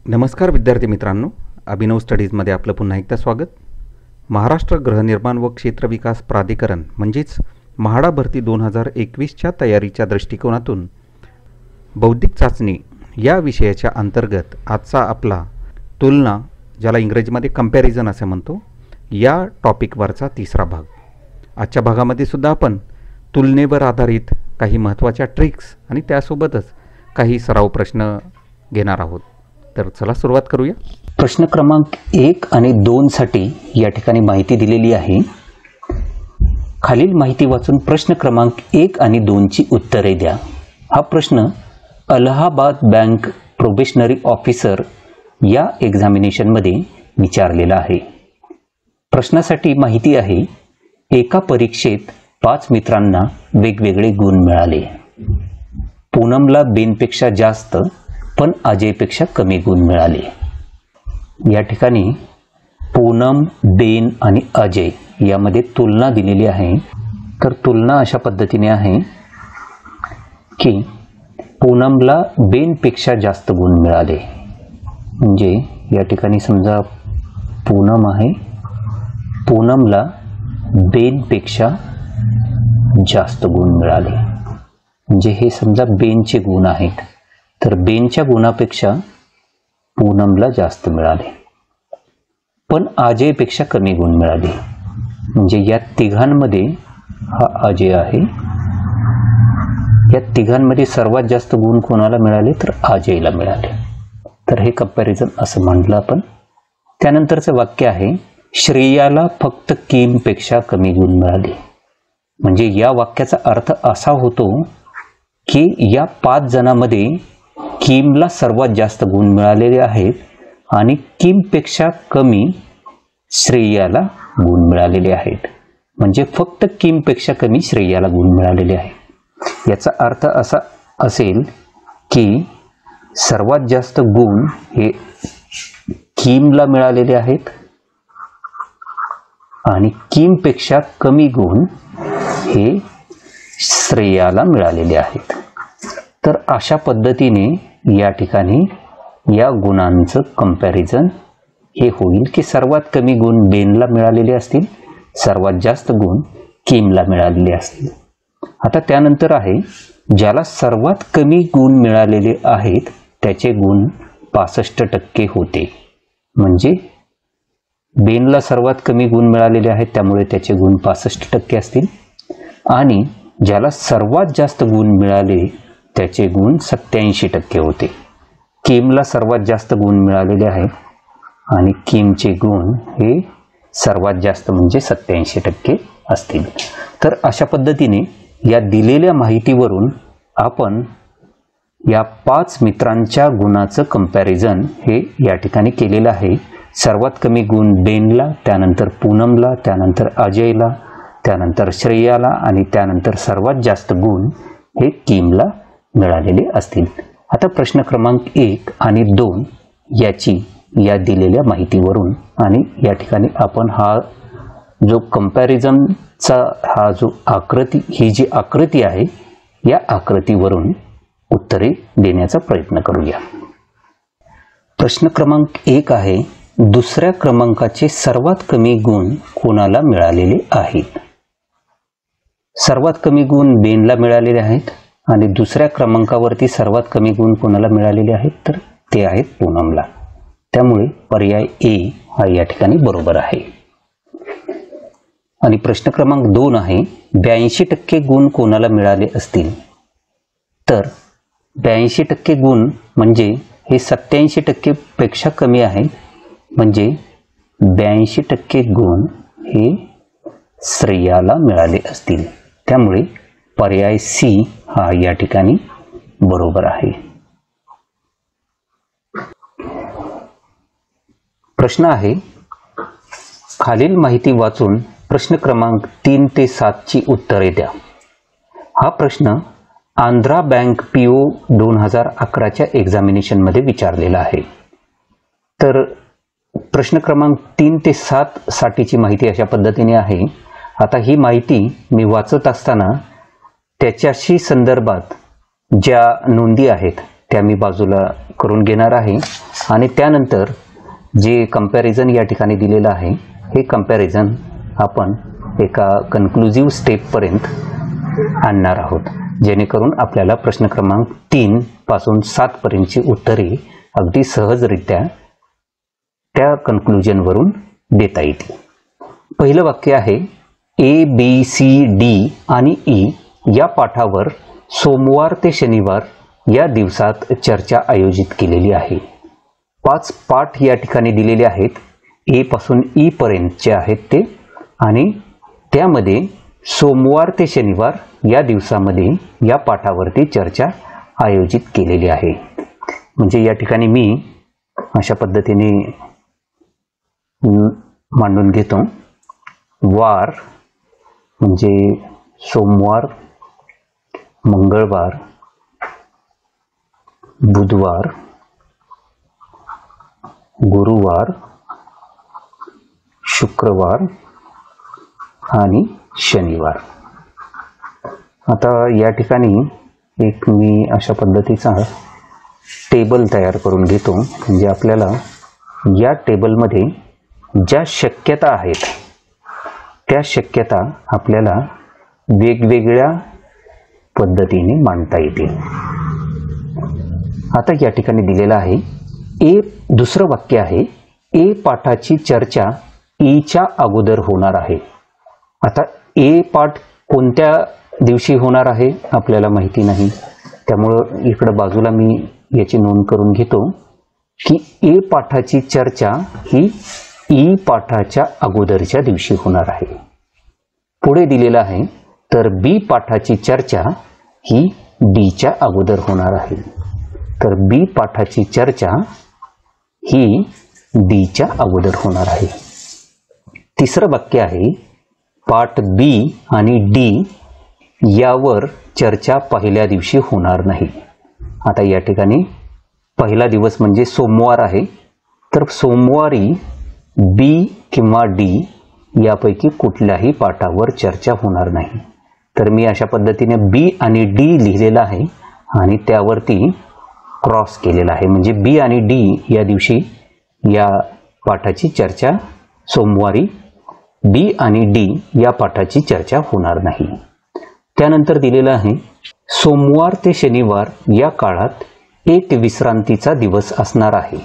नमस्कार विद्यार्थी मित्रांनो, अभिनव स्टडीजमध्ये आपलं पुन्हा एकदा स्वागत. महाराष्ट्र गृहनिर्माण व क्षेत्र विकास प्राधिकरण म्हणजेच म्हाडा भरती 2021च्या तयारीच्या दृष्टिकोनातून बौद्धिक चाचणी या विषयाच्या अंतर्गत आजचा आपला तुलना, ज्याला इंग्रजीमध्ये कंपॅरिझन असे म्हणतो, या टॉपिकवरचा तिसरा भाग. आजच्या भागामध्ये सुद्धा आपण तुलनेवर आधारित काही महत्त्वाच्या ट्रिक्स आणि त्यासोबतच काही सराव प्रश्न घेणार आहोत. तर चला सुरुवात करूया. प्रश्न क्रमांक 1 आणि 2 साठी या ठिकाणी माहिती दिलेली आहे. खालील माहिती वाचून प्रश्न क्रमांक 1 आणि 2 ची उत्तरे द्या. हा प्रश्न अलाहाबाद बँक प्रोबेशनरी ऑफिसर या एक्झामिनेशनमध्ये विचारलेला आहे. प्रश्नासाठी माहिती आहे, एका परीक्षेत 5 मित्रांना वेगवेगळे गुण मिळाले. पूनमला बेनपेक्षा जास्त पण अजयपेक्षा कमी गुण मिळाले. या ठिकाणी पूनम, बेन आणि अजय यामध्ये तुलना दिलेली आहे. तर तुलना अशा पद्धतीने आहे की पूनमला बेनपेक्षा जास्त गुण मिळाले. म्हणजे या ठिकाणी समजा पूनम आहे, पूनमला बेनपेक्षा जास्त गुण मिळाले. म्हणजे हे समजा बेनचे गुण आहेत, तर बेनच्या गुणापेक्षा पूनमला जास्त मिळाले. पण अजयपेक्षा कमी गुण मिळाले. म्हणजे या तिघांमध्ये हा अजय आहे. या तिघांमध्ये सर्वात जास्त गुण कोणाला मिळाले तर अजयला मिळाले. तर हे कंपॅरिझन असं म्हटलं आपण. त्यानंतरचं वाक्य आहे, श्रेयाला फक्त किमपेक्षा कमी गुण मिळाले. म्हणजे या वाक्याचा अर्थ असा होतो की या 5 जणांमध्ये किमला सर्वात जास्त गुण मिळालेले आहेत आणि किमपेक्षा कमी श्रेयाला गुण मिळालेले आहेत. म्हणजे फक्त किमपेक्षा कमी श्रेयाला गुण मिळालेले आहेत. याचा अर्थ असा असेल की सर्वात जास्त गुण हे किमला मिळालेले आहेत आणि किमपेक्षा कमी गुण हे श्रेयाला मिळालेले आहेत. तर अशा पद्धतीने या ठिकाणी या गुणांचं कंपॅरिझन हे होईल की सर्वात कमी गुण बेनला मिळालेले असतील, सर्वात जास्त गुण किमला मिळालेले असतील. आता त्यानंतर आहे, ज्याला सर्वात कमी गुण मिळालेले आहेत त्याचे गुण 65% होते. म्हणजे बेनला सर्वात कमी गुण मिळालेले आहेत त्यामुळे त्याचे गुण 65% असतील. आणि ज्याला सर्वात जास्त गुण मिळाले त्याचे गुण 87% होते. किमला सर्वात जास्त गुण मिळालेले आहेत आणि किमचे गुण हे सर्वात जास्त म्हणजे 87% असतील. तर अशा पद्धतीने या दिलेल्या माहितीवरून आपण या 5 मित्रांच्या गुणाचं कंपॅरिझन हे या ठिकाणी केलेलं आहे. सर्वात कमी गुण बेनला, त्यानंतर पूनमला, त्यानंतर अजयला, त्यानंतर श्रेयाला आणि त्यानंतर सर्वात जास्त गुण हे किमला मिळालेले असतील. आता प्रश्न क्रमांक 1 आणि 2 याची या दिलेल्या माहितीवरून आणि या ठिकाणी आपण हा जो कंपॅरिझनचा हा जो आकृती, ही जी आकृती आहे, या आकृतीवरून उत्तरे देण्याचा प्रयत्न करूया. प्रश्न क्रमांक 1 आहे, दुसऱ्या क्रमांकाचे सर्वात कमी गुण कोणाला मिळालेले आहेत? सर्वात कमी गुण बेनला मिळालेले आहेत आणि दुसऱ्या क्रमांकावरती सर्वात कमी गुण कोणाला मिळालेले आहेत तर ते आहेत पूनमला. त्यामुळे पर्याय ए हा या ठिकाणी बरोबर आहे. आणि प्रश्न क्रमांक 2 आहे, 82% गुण कोणाला मिळाले असतील? तर 82% गुण म्हणजे हे 87% पेक्षा कमी आहे. म्हणजे 82% गुण हे श्रेयाला मिळाले असतील. त्यामुळे पर्याय सी हा या ठिकाणी बरोबर आहे. प्रश्न आहे, खालील माहिती वाचून प्रश्न क्रमांक 3 ते 7 ची उत्तरे द्या. हा प्रश्न आंध्रा बँक PO 2011च्या एक्झामिनेशनमध्ये विचारलेला आहे. तर प्रश्न क्रमांक 3 ते 7 साठीची माहिती अशा पद्धतीने आहे. आता ही माहिती मी वाचत असताना त्याच्याशी संदर्भात ज्या नोंदी आहेत त्या मी बाजूला करून घेणार आहे आणि त्यानंतर जे कंपॅरिझन या ठिकाणी दिलेलं आहे हे कंपॅरिझन आपण एका कन्क्लुझिव्ह स्टेपपर्यंत आणणार आहोत, जेणेकरून आपल्याला प्रश्न क्रमांक 3 पासून 7 पर्यंतची उत्तरे अगदी सहजरित्या त्या कन्क्लुजनवरून देता येतील. पहिलं वाक्य आहे ए, बी, सी, डी आणि ई या पाठावर सोमवार ते शनिवार या दिवसात चर्चा आयोजित केलेली आहे. 5 पाठ या ठिकाणी दिलेले आहेत, ए पासून ई पर्यंतचे आहेत ते, आणि त्यामध्ये सोमवार ते शनिवार या दिवसामध्ये या पाठावरती चर्चा आयोजित केलेली आहे. म्हणजे या ठिकाणी मी अशा पद्धतीने मांडून घेतो. वार म्हणजे सोमवार, मंगळवार, बुधवार, गुरुवार, शुक्रवार आणि शनिवार. आता या ठिकाणी एक मी अशा पद्धतीचा टेबल तयार करून घेतो, म्हणजे आपल्याला या टेबलमध्ये ज्या शक्यता आहेत त्या शक्यता आपल्याला वेगवेगळ्या पद्धतीने मांडता येतील. आता या ठिकाणी दिलेलं आहे ए, दुसरं वाक्य आहे ए पाठाची चर्चा ईच्या अगोदर होणार आहे. आता ए पाठ कोणत्या दिवशी होणार आहे आपल्याला माहिती नाही, त्यामुळं इकडं बाजूला मी याची नोंद करून घेतो की ए पाठाची चर्चा ही ई पाठाच्या अगोदरच्या दिवशी होणार आहे. पुढे दिलेलं आहे तर बी पाठाची चर्चा ही डीच्या अगोदर होणार आहे. तर बी पाठाची चर्चा ही डीच्या अगोदर होणार आहे. तिसरं वाक्य आहे पाठ बी आणि डी यावर चर्चा पहिल्या दिवशी होणार नाही. आता या ठिकाणी पहिला दिवस म्हणजे सोमवार आहे, तर सोमवारी बी किंवा डी यापैकी कुठल्याही पाठावर चर्चा होणार नाही. तर मी अशा पद्धतीने बी आणि डी लिहिलेलं आहे आणि त्यावरती क्रॉस केलेला आहे, म्हणजे बी आणि डी या दिवशी या पाठाची चर्चा, सोमवारी बी आणि डी या पाठाची चर्चा होणार नाही. त्यानंतर दिलेलं आहे सोमवार ते शनिवार या काळात एक विश्रांतीचा दिवस असणार आहे.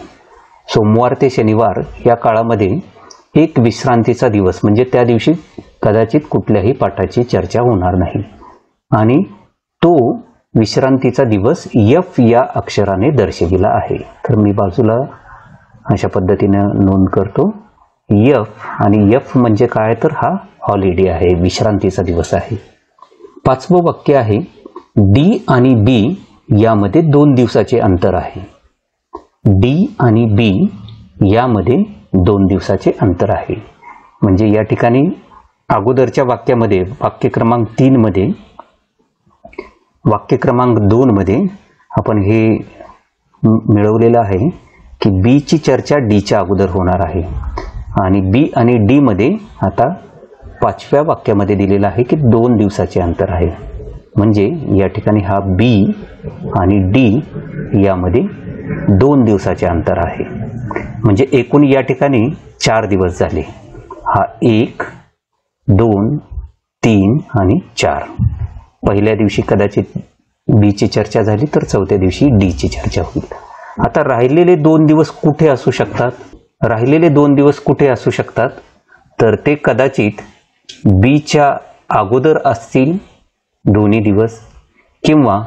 सोमवार ते शनिवार या काळामध्ये एक विश्रांतीचा दिवस, म्हणजे त्या दिवशी कदाचित कुठल्याही पाठाची चर्चा होणार नाही, आणि तो विश्रांतीचा दिवस एफ या अक्षराने दर्शविला आहे. तर मी बाजूला अशा पद्धतीने नोंद करतो एफ, आणि एफ म्हणजे काय तर हा हॉलिडे आहे, विश्रांतीचा दिवस आहे. 5वं वाक्य आहे डी आणि बी यामध्ये 2 दिवसाचे अंतर आहे. डी आणि बी यामध्ये 2 दिवसाचे अंतर आहे. म्हणजे या ठिकाणी अगोदरच्या वाक्यामध्ये वाक्य क्रमांक 3 मध्ये, वाक्य क्रमांक 2 मध्ये आपण हे मिळवलेलं आहे की बी ची चर्चा डीच्या अगोदर होणार आहे, आणि बी आणि डी मध्ये आता 5व्या वाक्यामध्ये दिलेलं आहे की 2 दिवसाचे अंतर आहे. म्हणजे या ठिकाणी हा बी आणि डी यामध्ये 2 दिवसाचे अंतर आहे. म्हणजे एकूण या ठिकाणी 4 दिवस झाले. हा 1, 2, 3 आणि 4. पहिल्या दिवशी कदाचित बीची चर्चा झाली तर 4थ्या दिवशी डीची चर्चा होईल. आता राहिलेले 2 दिवस कुठे असू शकतात? राहिलेले 2 दिवस कुठे असू शकतात तर ते कदाचित बीच्या अगोदर असतील दोन्ही दिवस, किंवा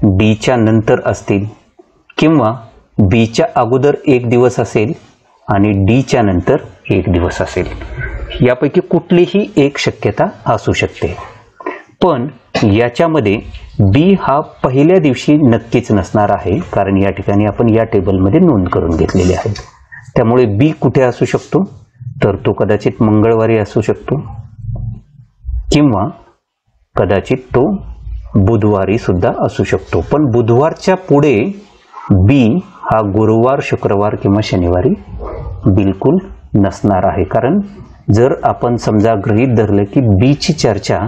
डीच्या नंतर असतील, किंवा बीच्या अगोदर 1 दिवस असेल आणि डीच्या नंतर 1 दिवस असेल. यापैकी कुठलीही एक शक्यता असू शकते. पण याच्यामध्ये बी हा पहिल्या दिवशी नक्कीच नसणार आहे, कारण या ठिकाणी आपण या टेबलमध्ये नोंद करून घेतलेली आहे. त्यामुळे बी कुठे असू शकतो तर तो कदाचित मंगळवारी असू शकतो, किंवा कदाचित तो बुधवारी सुद्धा असू शकतो. पण बुधवारच्या पुढे बी हा गुरुवार, शुक्रवार किंवा शनिवारी बिलकुल नसणार आहे. कारण जर आपण समजा गृहीत धरलं की बीची चर्चा,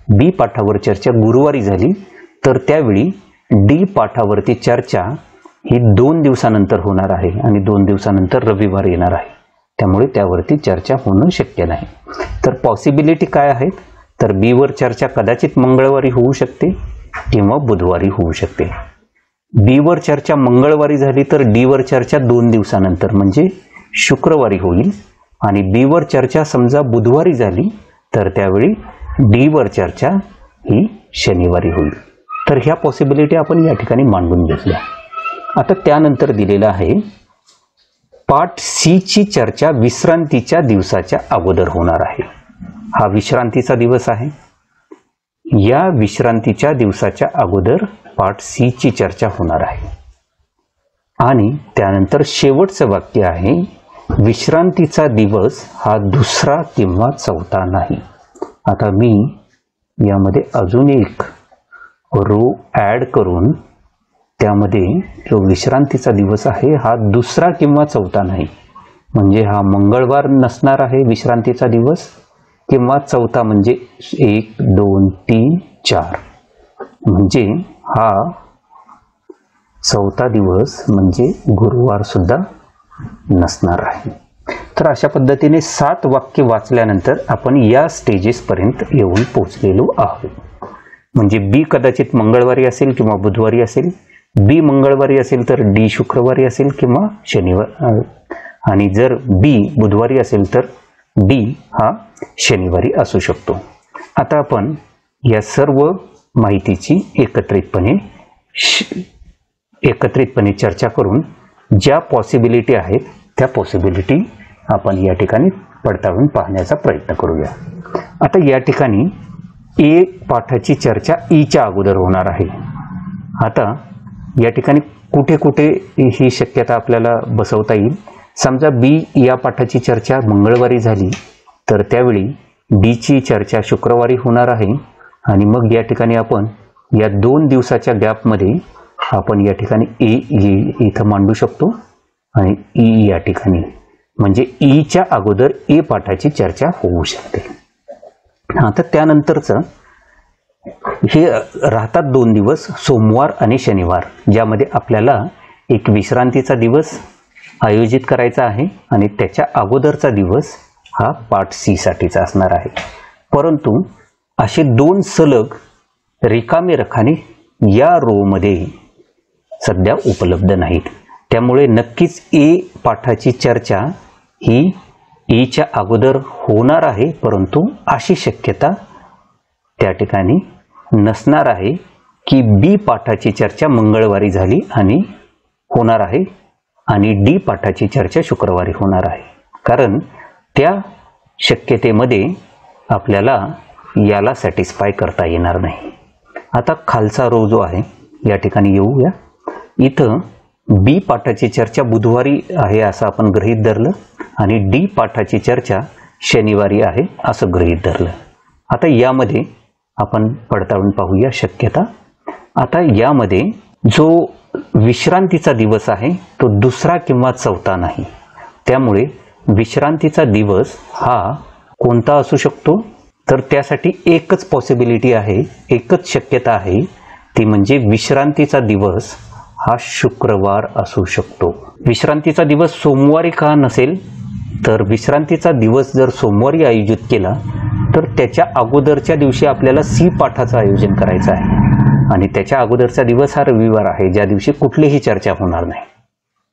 बी पाठावर चर्चा गुरुवारी झाली, तर त्यावेळी डी पाठावरती चर्चा ही 2 दिवसानंतर होणार आहे आणि 2 दिवसानंतर रविवार येणार आहे, त्यामुळे त्यावरती चर्चा होणं शक्य नाही. तर पॉसिबिलिटी काय आहेत, तर बी वर चर्चा कदाचित मंगळवारी होऊ शकते किंवा बुधवारी होऊ शकते. बी वर चर्चा मंगळवारी झाली तर डी वर चर्चा 2 दिवसानंतर म्हणजे शुक्रवारी होईल, आणि बी वर चर्चा समजा बुधवारी झाली तर त्यावेळी डी वर चर्चा ही शनिवारी होईल. तर ह्या पॉसिबिलिटी आपण या ठिकाणी मांडून घेतल्या. आता त्यानंतर दिलेलं आहे पार्ट सी ची चर्चा विश्रांतीच्या दिवसाच्या अगोदर होणार आहे. हा विश्रांतीचा दिवस आहे. या विश्रांतीच्या दिवसाच्या अगोदर पार्ट सी ची चर्चा होणार आहे. आणि त्यानंतर शेवटचं वाक्य आहे विश्रांतीचा दिवस हा दुसरा किंवा चौथा नाही. आता मी यामध्ये अजून एक रो ॲड करून त्यामध्ये जो विश्रांतीचा दिवस आहे हा दुसरा किंवा चौथा नाही, म्हणजे हा मंगळवार नसणार आहे विश्रांतीचा दिवस, किंवा चौथा म्हणजे 1, 2, 3, 4, म्हणजे हा चौथा दिवस म्हणजे गुरुवार सुद्धा नसणार आहे. तर अशा पद्धतीने 7 वाक्य वाचल्यानंतर आपण या स्टेजेसपर्यंत येऊन पोचलेलो आहोत. म्हणजे बी कदाचित मंगळवारी असेल किंवा बुधवारी असेल, बी मंगळवारी असेल तर डी शुक्रवारी असेल किंवा शनिवार, आणि जर बी बुधवारी असेल तर डी हा शनिवारी असू शकतो. आता आपण या सर्व माहितीची एकत्रितपणे चर्चा करून ज्या पॉसिबिलिटी आहेत त्या पॉसिबिलिटी आपण या ठिकाणी पडताळून पाहण्याचा प्रयत्न करूया. आता या ठिकाणी ए पाठाची चर्चा ईच्या अगोदर होणार आहे. आता या ठिकाणी कुठे कुठे ही शक्यता आपल्याला बसवता येईल. समजा बी या पाठाची चर्चा मंगळवारी झाली तर त्यावेळी डीची चर्चा शुक्रवारी होणार आहे, आणि मग या ठिकाणी आपण या 2 दिवसाच्या गॅपमध्ये आपण या ठिकाणी ए इथं मांडू शकतो आणि ई या ठिकाणी, म्हणजे ईच्या अगोदर ए पाठाची चर्चा होऊ शकते. आता त्यानंतरचं हे राहतात 2 दिवस सोमवार आणि शनिवार, ज्यामध्ये आपल्याला एक विश्रांतीचा दिवस आयोजित करायचा आहे आणि त्याच्या अगोदरचा दिवस हा पार्ट सी साठीचा असणार आहे. परंतु असे 2 सलग रिकामे रखाने या रोमध्ये सध्या उपलब्ध नाहीत, त्यामुळे नक्कीच ए पाठाची चर्चा ही ईच्या अगोदर होणार आहे, परंतु अशी शक्यता त्या ठिकाणी नसणार आहे की बी पाठाची चर्चा मंगळवारी झाली आणि होणार आहे आणि डी पाठाची चर्चा शुक्रवारी होणार आहे, कारण त्या शक्यतेमध्ये आपल्याला याला सॅटिस्फाय करता येणार नाही. आता खालचा रो जो आहे या ठिकाणी येऊया. इथं बी पाठाची चर्चा बुधवारी आहे असं आपण गृहीत धरलं आणि डी पाठाची चर्चा शनिवारी आहे असं गृहीत धरलं. आता यामध्ये आपण पडताळून पाहूया शक्यता. आता यामध्ये जो विश्रांतीचा दिवस आहे तो दुसरा किंवा चौथा नाही, त्यामुळे विश्रांतीचा दिवस हा कोणता असू शकतो, तर त्यासाठी एकच पॉसिबिलिटी आहे, एकच शक्यता आहे, ती म्हणजे विश्रांतीचा दिवस हा शुक्रवार असू शकतो. विश्रांतीचा दिवस सोमवारी का नसेल, तर विश्रांतीचा दिवस जर सोमवारी आयोजित केला तर त्याच्या अगोदरच्या दिवशी आपल्याला सी पाठाचं आयोजन करायचं आहे आणि त्याच्या अगोदरचा दिवस हा रविवार आहे, ज्या दिवशी कुठलीही चर्चा होणार नाही.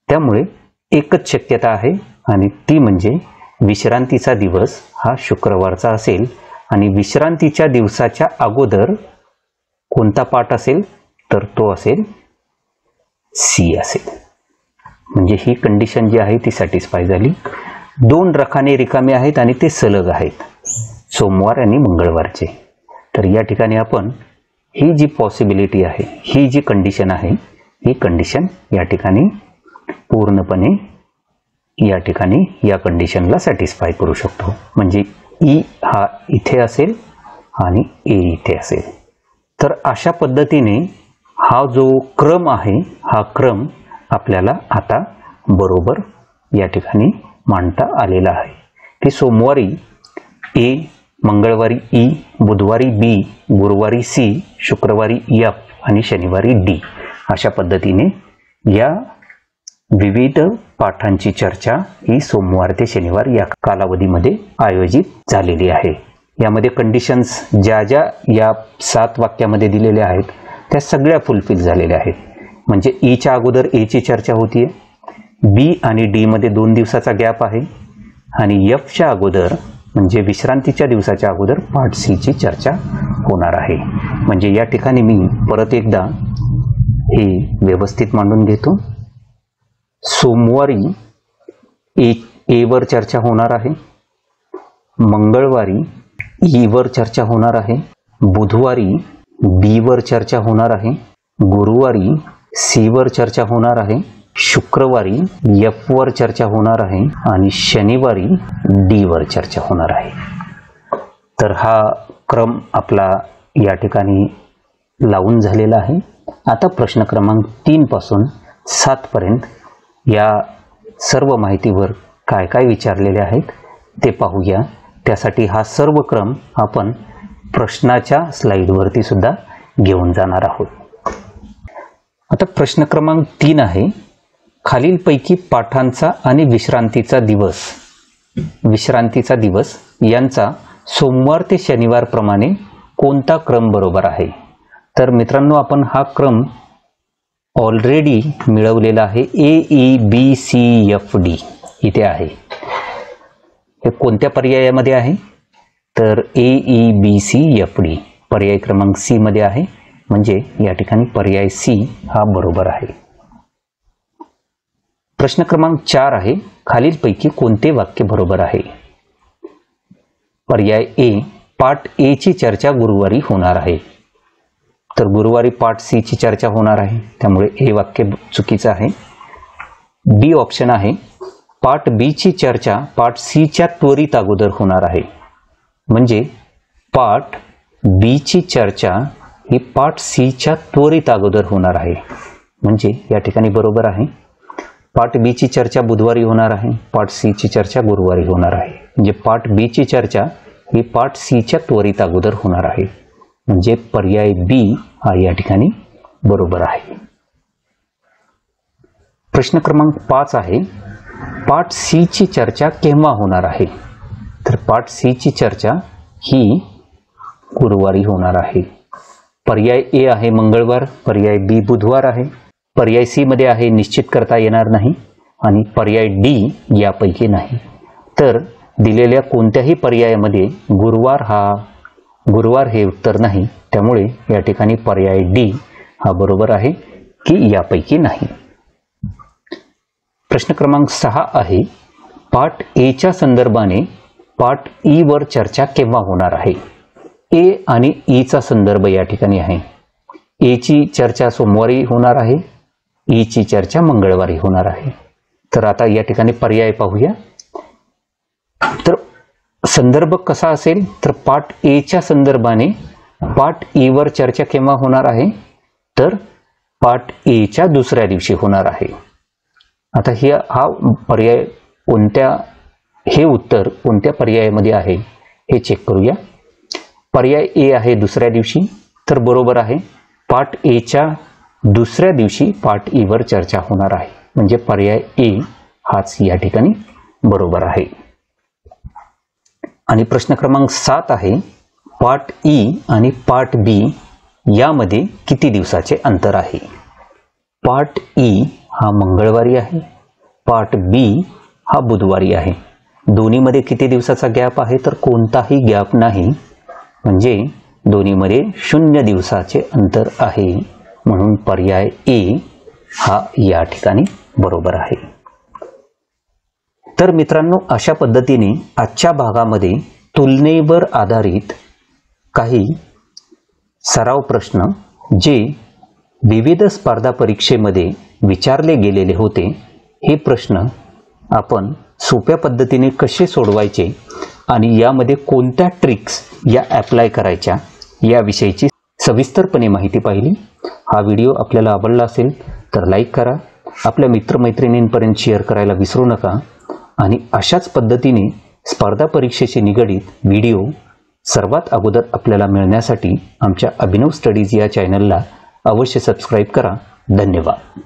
त्यामुळे एकच शक्यता आहे आणि ती म्हणजे विश्रांतीचा दिवस हा शुक्रवारचा असेल आणि विश्रांतीच्या दिवसाच्या अगोदर कोणता पाठ असेल, तर तो असेल सी असेल. म्हणजे ही कंडिशन जी आहे ती सॅटिस्फाय झाली. 2 रखाने रिकामे आहेत आणि ते सलग आहेत, सोमवार आणि मंगळवारचे. तर या ठिकाणी आपण ही जी पॉसिबिलिटी आहे, ही जी कंडिशन आहे, ही कंडिशन या ठिकाणी पूर्णपणे या ठिकाणी या कंडिशनला सॅटिस्फाय करू शकतो. म्हणजे ई हा इथे असेल आणि ए इथे असेल. तर अशा पद्धतीने हा जो क्रम आहे हा क्रम आपल्याला आता बरोबर या ठिकाणी मांडता आलेला आहे की सोमवारी ए, मंगळवारी ई, बुधवारी बी, गुरुवारी सी, शुक्रवारी एफ आणि शनिवारी डी, अशा पद्धतीने या विविध पाठांची चर्चा ही सोमवार ते शनिवार या कालावधीमध्ये आयोजित झालेली आहे. यामध्ये कंडिशन्स ज्या ज्या या 7 वाक्यामध्ये दिलेल्या आहेत त्या सगळ्या फुलफिल झालेल्या आहेत. म्हणजे ईच्या अगोदर एची चर्चा होतीये, बी आणि डी मध्ये 2 दिवसाचा गॅप आहे आणि एफच्या अगोदर म्हणजे विश्रांतीच्या दिवसाच्या अगोदर पार्ट सी ची चर्चा होणार आहे. म्हणजे या ठिकाणी मी परत एकदा हे व्यवस्थित मांडून घेतो. सोमवारी ए वर चर्चा होणार आहे, मंगळवारी ई वर चर्चा होणार आहे, बुधवारी बी वर चर्चा होणार आहे, गुरुवारी सी वर चर्चा होणार आहे, शुक्रवारी एफ वर चर्चा होणार आहे आणि शनिवारी डी वर चर्चा होणार आहे. तर हा क्रम आपला या ठिकाणी लावून झालेला आहे. आता प्रश्न क्रमांक 3 पासून 7 पर्यंत या सर्व माहितीवर काय काय विचारलेले आहेत ते पाहूया. त्यासाठी हा सर्व क्रम आपण प्रश्नाच्या स्लाइडवरती सुद्धा घेऊन जाणार आहोत. आता प्रश्न क्रमांक 3 आहे, खालीलपैकी पाठांचा आणि विश्रांतीचा दिवस यांचा सोमवार ते शनिवार प्रमाणे कोणता क्रम बरोबर आहे. तर मित्रांनो, आपण हा क्रम ऑलरेडी मिळवलेला आहे. AEBCFD इथे आहे. हे कोणत्या पर्यायामध्ये आहे तर AEBCFD पर्याय क्रमांक सी मध्ये आहे. म्हणजे या ठिकाणी पर्याय सी हा बरोबर आहे. प्रश्न क्रमांक 4 आहे, खालीलपैकी कोणते वाक्य बरोबर आहे. पर्याय ए, पार्ट ए ची चर्चा गुरुवारी होणार आहे. तर गुरुवारी पार्ट सी ची चर्चा होणार आहे, त्यामुळे हे वाक्य चुकीचं आहे. बी ऑप्शन आहे, पार्ट बी ची चर्चा पार्ट सी च्या त्वरित अगोदर होणार आहे. म्हणजे पार्ट बी ची चर्चा ही पार्ट सी च्या त्वरित अगोदर होणार आहे. म्हणजे या ठिकाणी बरोबर आहे. पार्ट बी ची चर्चा बुधवारी होणार आहे, पार्ट सी ची चर्चा गुरुवारी होणार आहे. म्हणजे पार्ट बी ची चर्चा ही पार्ट सी च्या त्वरित अगोदर होणार आहे. म्हणजे पर्याय बी हा या ठिकाणी बरोबर आहे. प्रश्न क्रमांक 5 आहे, पार्ट सी ची चर्चा केव्हा होणार आहे. तर पार्ट सी ची चर्चा ही गुरुवारी होणार आहे. पर्याय ए आहे मंगळवार, पर्याय बी बुधवार आहे, पर्याय सी मध्ये आहे निश्चित करता येणार नाही आणि पर्याय डी यापैकी नाही. तर दिलेल्या कोणत्याही पर्यायामध्ये गुरुवार हे उत्तर नाही. त्यामुळे या ठिकाणी पर्याय डी हा बरोबर आहे की यापैकी नाही. प्रश्न क्रमांक 6 आहे, पार्ट ए च्या संदर्भाने पार्ट ई वर चर्चा केव्हा होणार आहे. ए आणि ई चा संदर्भ या ठिकाणी आहे. ए ची चर्चा सोमवारी होणार आहे, ई ची चर्चा मंगळवारी होणार आहे. तर आता या ठिकाणी पर्याय पाहूया. तर संदर्भ कसा असेल तर पार्ट ए च्या संदर्भाने पार्ट ई वर चर्चा केव्हा होणार आहे तर पार्ट ए च्या दुसऱ्या दिवशी होणार आहे. आता हा पर्याय हे उत्तर कोणत्या पर्यायामध्ये आहे हे चेक करूया. पर्याय ए आहे दुसऱ्या दिवशी, तर बरोबर आहे. पार्ट ए च्या दुसऱ्या दिवशी पार्ट ई वर चर्चा होणार आहे. म्हणजे पर्याय ए हाच या ठिकाणी बरोबर आहे. आणि प्रश्न क्रमांक 7 आहे, पार्ट ई आणि पार्ट बी यामध्ये किती दिवसाचे अंतर आहे. पार्ट ई हा मंगळवारी आहे, पार्ट बी हा बुधवारी आहे. दोन्हीमध्ये किती दिवसाचा गॅप आहे तर कोणताही गॅप नाही. म्हणजे दोन्हीमध्ये 0 दिवसाचे अंतर आहे. म्हणून पर्याय ए हा या ठिकाणी बरोबर आहे. तर मित्रांनो, अशा पद्धतीने आजच्या भागामध्ये तुलनेवर आधारित काही सराव प्रश्न जे विविध स्पर्धा परीक्षेमध्ये विचारले गेलेले होते, हे प्रश्न आपण सोप्या पद्धतीने कसे सोडवायचे आणि यामध्ये कोणत्या ट्रिक्स या ॲप्लाय करायच्या याविषयीची सविस्तरपणे माहिती पाहिली. हा व्हिडिओ आपल्याला आवडला असेल तर लाईक करा, आपल्या मित्रमैत्रिणींपर्यंत शेअर करायला विसरू नका आणि अशाच पद्धतीने स्पर्धा परीक्षेशी निगडित व्हिडिओ सर्वात अगोदर आपल्याला मिळण्यासाठी आमच्या अभिनव स्टडीज या चॅनलला अवश्य सबस्क्राईब करा. धन्यवाद.